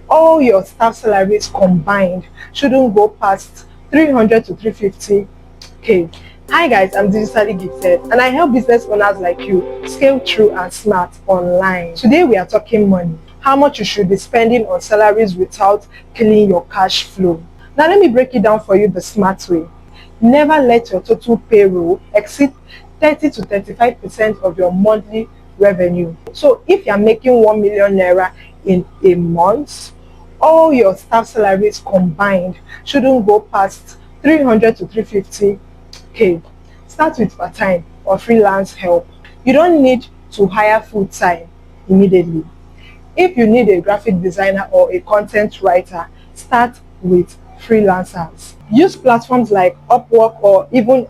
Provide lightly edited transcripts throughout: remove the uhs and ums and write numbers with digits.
all your staff salaries combined shouldn't go past 300 to 350k. Hi guys, I'm digitally gifted and I help business owners like you scale through and smart online. Today we are talking money, how much you should be spending on salaries without killing your cash flow. Now let me break it down for you the smart way. Never let your total payroll exceed 30 to 35% of your monthly revenue. So if you're making 1 million naira in a month, all your staff salaries combined shouldn't go past 300 to 350k. Start with part-time or freelance help. You don't need to hire full-time immediately. If you need a graphic designer or a content writer, start with freelancers. Use platforms like Upwork or even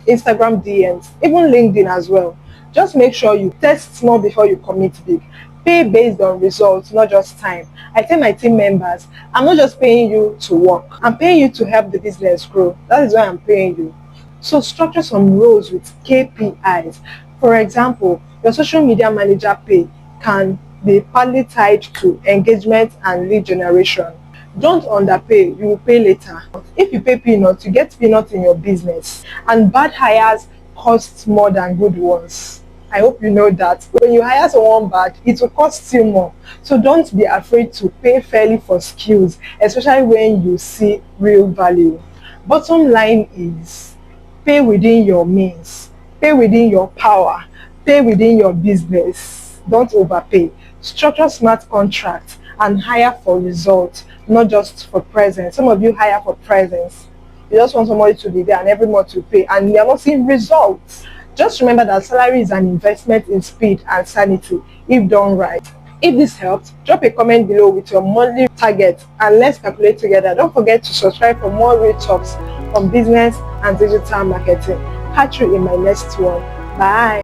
Instagram DMs, even LinkedIn as well. Just make sure you test small before you commit big. Pay based on results, not just time. I tell my team members, I'm not just paying you to work. I'm paying you to help the business grow. That is why I'm paying you. So structure some roles with KPIs. For example, your social media manager pay can be partly tied to engagement and lead generation. Don't underpay, you will pay later. If you pay peanuts, you get peanuts in your business. And bad hires cost more than good ones. I hope you know that. When you hire someone bad, it will cost you more. So don't be afraid to pay fairly for skills, especially when you see real value. Bottom line is, pay within your means, pay within your power, pay within your business. Don't overpay. Structure smart contracts and hire for results, not just for presence. Some of you hire for presence. You just want somebody to be there and every month you pay and you are not seeing results. Just remember that salary is an investment in speed and sanity if done right. If this helped, drop a comment below with your monthly target and let's calculate together. Don't forget to subscribe for more real talks on business and digital marketing. Catch you in my next one. Bye.